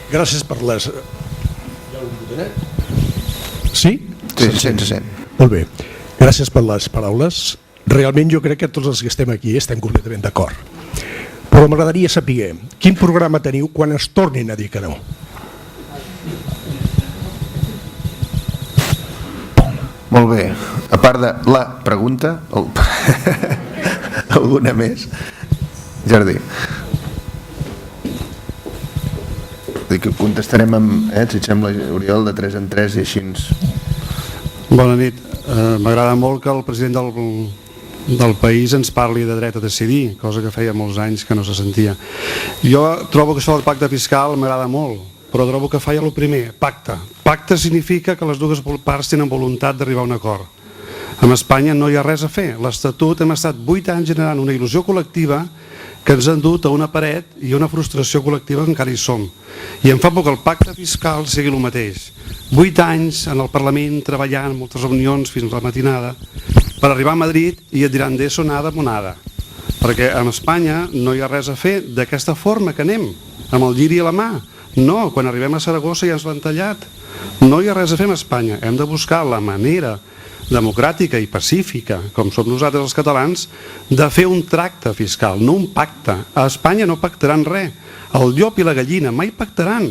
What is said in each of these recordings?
Gràcies per les... Hi ha un botonet? Sí? Sí, sense. Molt bé. Gràcies per les paraules. Realment jo crec que tots els que estem aquí estem completament d'acord. Però m'agradaria saber quin programa teniu quan es tornin a dir que no. Molt bé. A part de la pregunta, alguna més? Jordi. Que contestarem amb, si et sembla, Oriol, de 3 en 3 i així ens... Bona nit. M'agrada molt que el president del país ens parli de dret a decidir, cosa que feia molts anys que no se sentia. Jo trobo que això del pacte fiscal m'agrada molt, però trobo que falla el primer, pacte. Pacte significa que les dues parts tenen voluntat d'arribar a un acord. En Espanya no hi ha res a fer. L'Estatut hem estat 8 anys generant una il·lusió col·lectiva que ens han dut a una paret i a una frustració col·lectiva que encara hi som. I em fa por que el pacte fiscal sigui el mateix. 8 anys en el Parlament treballant, moltes reunions fins a la matinada, per arribar a Madrid i et diran de sonada monada. Perquè en Espanya no hi ha res a fer d'aquesta forma que anem, amb el lliri a la mà. No, quan arribem a Saragossa ja ens l'han tallat. No hi ha res a fer en Espanya. Hem de buscar la manera democràtica i pacífica, com som nosaltres els catalans, de fer un tracte fiscal, no un pacte. A Espanya no pactaran res. El llop i la gallina mai pactaran.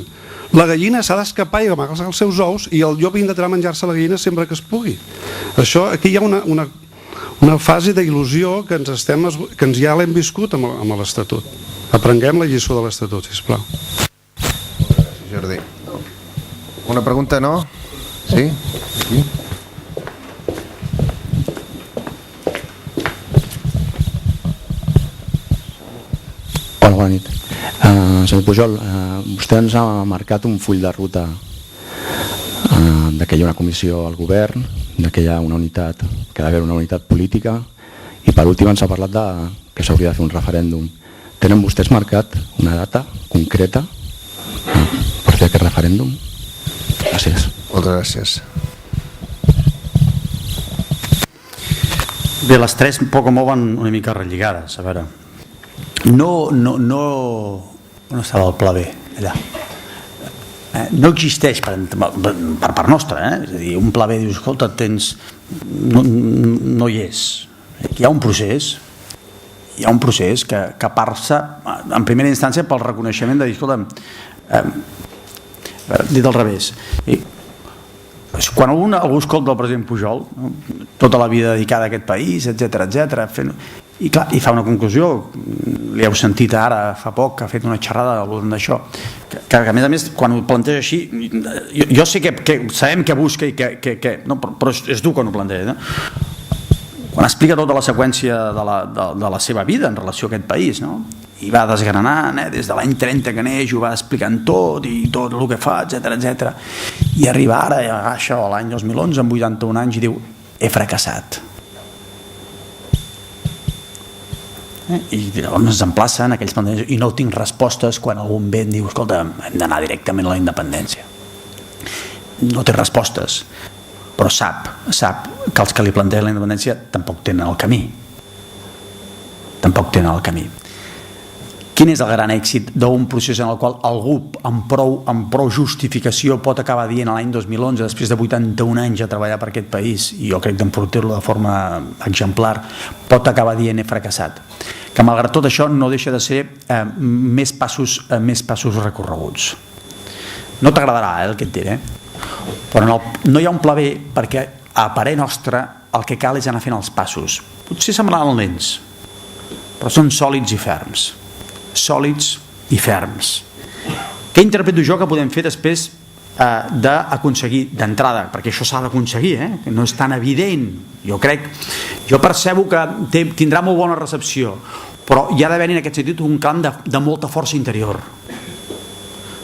La gallina s'ha d'escapar i amagar els seus ous i el llop intentarà menjar-se la gallina sempre que es pugui. Això, aquí hi ha una fase d'il·lusió que ens ja l'hem viscut amb l'Estatut. Aprenguem la lliçó de l'Estatut, sisplau. Gràcies, Jordi. Una pregunta, no? Sí? Aquí? Hola, bona nit. Senyor Pujol, vostè ens ha marcat un full de ruta que hi ha una comissió al govern, que hi ha una unitat, que ha d'haver una unitat política i per últim ens ha parlat que s'hauria de fer un referèndum. Tenen vostès marcat una data concreta per fer aquest referèndum? Gràcies. Moltes gràcies. Bé, les tres poc o molt van una mica relligades. A veure, on estava el pla B allà? No existeix per part nostra, és a dir, un pla B dius, escolta, no hi és. Hi ha un procés que passa en primera instància pel reconeixement de dir, escolta, dit al revés, quan algú escolta el president Pujol, tota la vida dedicada a aquest país, etcètera, i clar, i fa una conclusió, li heu sentit ara fa poc, que ha fet una xerrada al voltant d'això, que a més, quan ho planteja així, jo sé que sabem què busca, però és dur quan ho planteja, quan explica tota la seqüència de la seva vida en relació a aquest país, i va desgranant, des de l'any 30 que neix, ho va explicant tot, i tot el que fa, etcètera, i arriba ara, això, l'any 2011, amb 81 anys, i diu, he fracassat. I llavors ens emplaça en aquells plantejaments i no tinc respostes quan algun vent diu, escolta, hem d'anar directament a la independència. No té respostes, però sap que els que li plantegen la independència tampoc tenen el camí. Quin és el gran èxit d'un procés en el qual algú amb prou justificació pot acabar dient l'any 2011, després de 81 anys a treballar per aquest país, i jo crec d'enfortir-lo de forma exemplar, pot acabar dient he fracassat? Que malgrat tot això no deixa de ser més passos recorreguts. No t'agradarà el que et diré, però no hi ha un pla B perquè a parer nostre el que cal és anar fent els passos. Potser semblaran lents, però són sòlids i ferms. Què interpreto jo que podem fer després d'aconseguir d'entrada, perquè això s'ha d'aconseguir, que no és tan evident, jo percebo que tindrà molt bona recepció, però hi ha d'haver en aquest sentit un camp de molta força interior.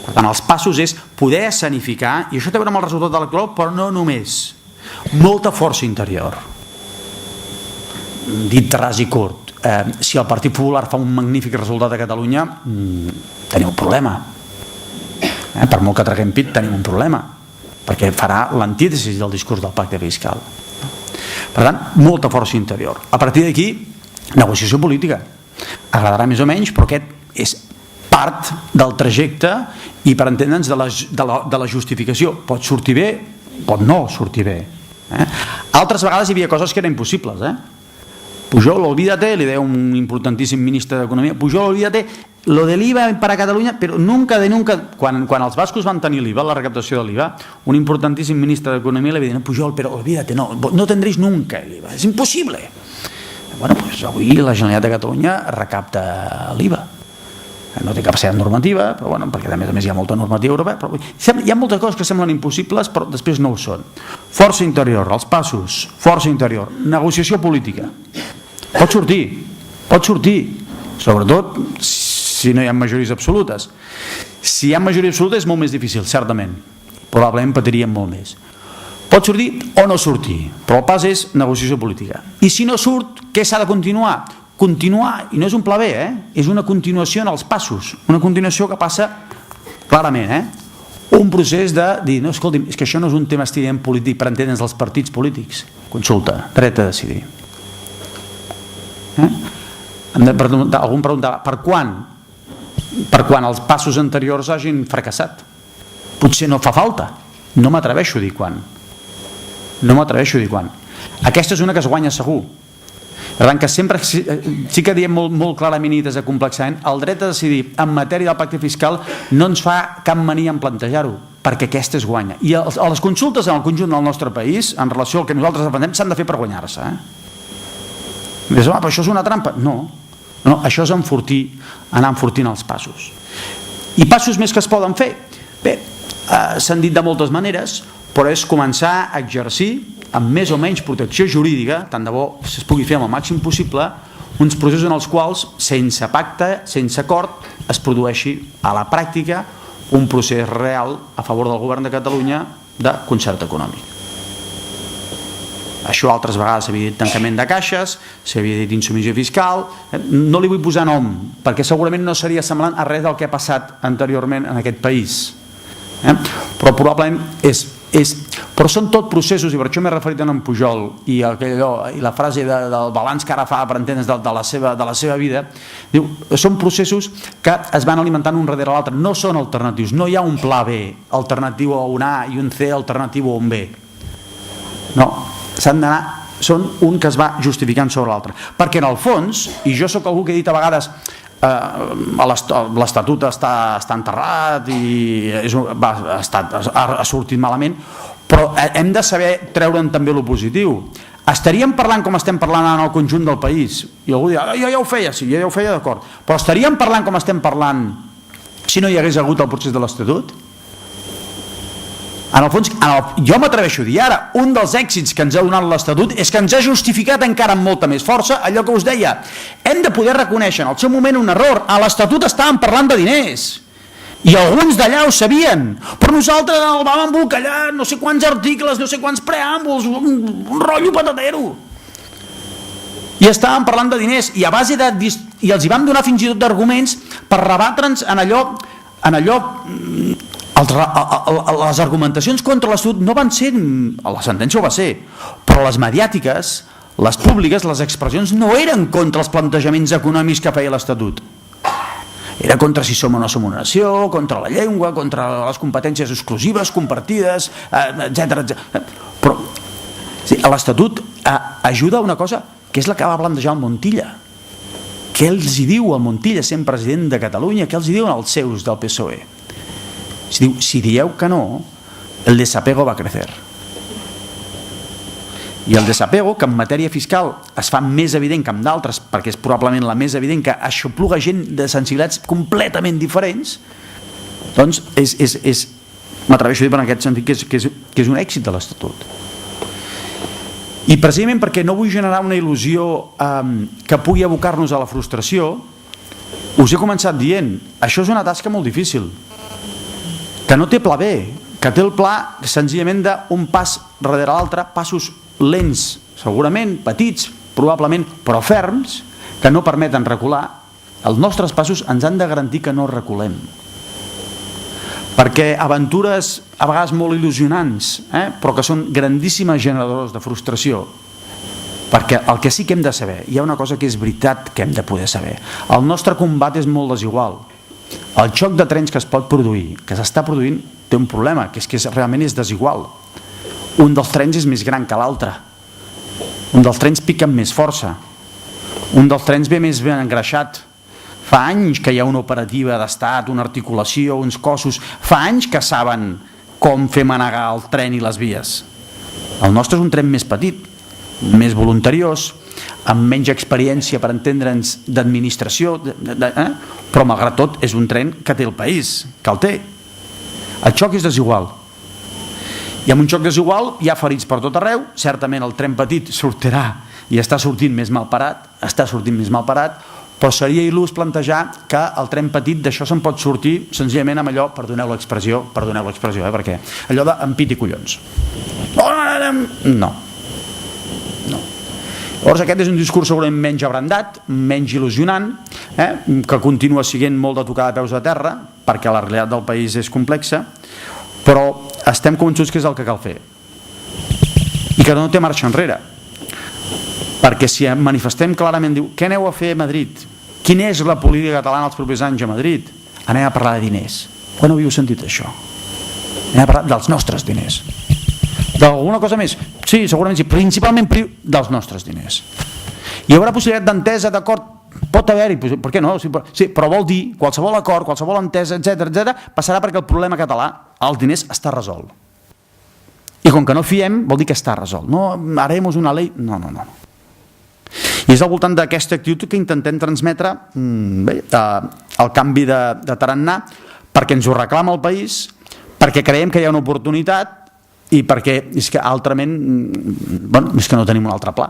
Per tant, els passos és poder escenificar, i això té a veure amb el resultat electoral, però no només, molta força interior. Dit ras i curt, si el Partit Popular fa un magnífic resultat a Catalunya, tenim un problema. Per molt que traguem pit, tenim un problema, perquè farà l'antítesis del discurs del pacte fiscal. Per tant, molta força interior. A partir d'aquí, negociació política. Agradarà més o menys, però aquest és part del trajecte i per entendre'ns de la justificació. Pot sortir bé, pot no sortir bé. Altres vegades hi havia coses que eren impossibles. Pujol, olvídate, li deia un importantíssim ministre d'Economia, Pujol, olvídate, lo de l'IVA para Catalunya, però nunca de nunca, quan els bascos van tenir l'IVA, la recaptació de l'IVA, un importantíssim ministre d'Economia li va dir, Pujol, però olvídate, no tendréis nunca l'IVA, és impossible. Bueno, pues avui la Generalitat de Catalunya recapta l'IVA. No té capacitat normativa, però bueno, perquè a més hi ha molta normativa europea, però hi ha moltes coses que semblen impossibles però després no ho són. Força interior, els passos, força interior, negociació política. Pot sortir, sobretot si no hi ha majories absolutes. Si hi ha majoria absoluta és molt més difícil, certament, probablement patiríem molt més. Pot sortir o no sortir, però el pas és negociació política. I si no surt, què s'ha de continuar? Continuar, i no és un pla B, és una continuació en els passos, una continuació que passa clarament, un procés de dir, no, escolti'm, és que això no és un tema estrictament polític per entendre'ns els partits polítics. Consulta, dret a decidir. Algú em preguntava, per quan els passos anteriors hagin fracassat? Potser no fa falta, no m'atreveixo a dir quan. Aquesta és una que es guanya segur. Per tant, que sempre sí que diem molt clarament i desacomplexament, el dret a decidir en matèria del pacte fiscal no ens fa cap mania en plantejar-ho, perquè aquesta es guanya. I les consultes en el conjunt del nostre país, en relació al que nosaltres defensem, s'han de fer per guanyar-se. Dius, però això és una trampa. No, això és anar enfortint els passos. I passos més que es poden fer? Bé, s'han dit de moltes maneres, però és començar a exercir amb més o menys protecció jurídica, tant de bo es pugui fer amb el màxim possible, uns processos en els quals, sense pacte, sense acord, es produeixi a la pràctica un procés real a favor del govern de Catalunya de concert econòmic. Això altres vegades s'havia dit tancament de caixes, s'havia dit insubmissió fiscal, no li vull posar nom, perquè segurament no seria semblant a res del que ha passat anteriorment en aquest país. Però probablement però són tot processos, i per això m'he referit a en Pujol i la frase del balanç que ara fa per entendre's de la seva vida, diu, són processos que es van alimentant un darrere l'altre, no són alternatius, no hi ha un pla B alternatiu a un A i un C alternatiu a un B, no, s'han d'anar, són un que es va justificant sobre l'altre, perquè en el fons, i jo sóc algú que he dit a vegades l'Estatut està enterrat i ha sortit malament, però hem de saber treure'n també lo positiu. Estaríem parlant com estem parlant en el conjunt del país, i algú dirà, jo ja ho feia, sí, jo ja ho feia, d'acord, però estaríem parlant com estem parlant si no hi hagués hagut el procés de l'Estatut? En el fons, jo m'atreveixo a dir ara, un dels èxits que ens ha donat l'Estatut és que ens ha justificat encara amb molta més força allò que us deia. Hem de poder reconèixer en el seu moment un error. A l'Estatut estàvem parlant de diners i alguns d'allà ho sabien, però nosaltres el vam embolcallar no sé quants articles, no sé quants preàmbuls, un rotllo patatero. I estàvem parlant de diners i a base i els hi vam donar fins i tot d'arguments per rebatre'ns en allò les argumentacions contra l'Estatut no van ser, la sentència ho va ser, però les mediàtiques, les públiques, les expressions no eren contra els plantejaments econòmics que feia l'Estatut. Era contra si som o no som una nació, contra la llengua, contra les competències exclusives, compartides, etc. Però l'Estatut ajuda a una cosa que és la que va plantejar el Montilla. Què els hi diu el Montilla, sent president de Catalunya? Què els hi diuen els seus del PSOE? Si dieu que no, el desapego va a crecer. I el desapego, que en matèria fiscal es fa més evident que en d'altres, perquè és probablement la més evident que aixopluga gent de sensibilitats completament diferents, doncs m'atreveixo a dir per aquest sentit que és un èxit de l'Estatut. I precisament perquè no vull generar una il·lusió que pugui abocar-nos a la frustració, us he començat dient, això és una tasca molt difícil, que no té pla B, que té el pla senzillament d'un pas darrere l'altre, passos lents, segurament, petits, probablement, però ferms, que no permeten recular. Els nostres passos ens han de garantir que no reculem. Perquè aventures a vegades molt il·lusionants, però que són grandíssimes generadors de frustració. Perquè el que sí que hem de saber, hi ha una cosa que és veritat que hem de poder saber, el nostre combat és molt desigual. El xoc de trens que es pot produir, que s'està produint, té un problema, que és que realment és desigual. Un dels trens és més gran que l'altre. Un dels trens pica amb més força. Un dels trens ve més ben engreixat. Fa anys que hi ha una operativa d'estat, una articulació, uns cossos. Fa anys que saben com fer manegar el tren i les vies. El nostre és un tren més petit, més voluntariós, amb menys experiència, per entendre'ns, d'administració, però malgrat tot és un tren que té el país, que el té. El xoc és desigual. I amb un xoc desigual hi ha ferits per tot arreu. Certament el tren petit sortirà i està sortint més mal parat, però seria il·lús plantejar que el tren petit d'això se'n pot sortir senzillament amb allò, perdoneu l'expressió, perquè allò d'empit i collons. No. Llavors aquest és un discurs segurament menys abrandat, menys il·lusionant, que continua sent molt de tocar de peus a terra, perquè la realitat del país és complexa, però estem convençuts que és el que cal fer i que no té marxa enrere, perquè si manifestem clarament, diu, què aneu a fer a Madrid? Quina és la política catalana els propers anys a Madrid? Anem a parlar de diners. Quan havíeu sentit això? Anem a parlar dels nostres diners. D'alguna cosa més? Sí, segurament sí, principalment dels nostres diners. Hi haurà possibilitat d'entesa, d'acord? Pot haver-hi, per què no? Sí, però vol dir, qualsevol acord, qualsevol entesa, etc., passarà perquè el problema català, els diners, està resolt. I com que no fiem, vol dir que està resolt. No, haremos una llei... No. I és al voltant d'aquesta actitud que intentem transmetre el canvi de tarannà, perquè ens ho reclama el país, perquè creiem que hi ha una oportunitat i perquè és que altrament és que no tenim un altre pla.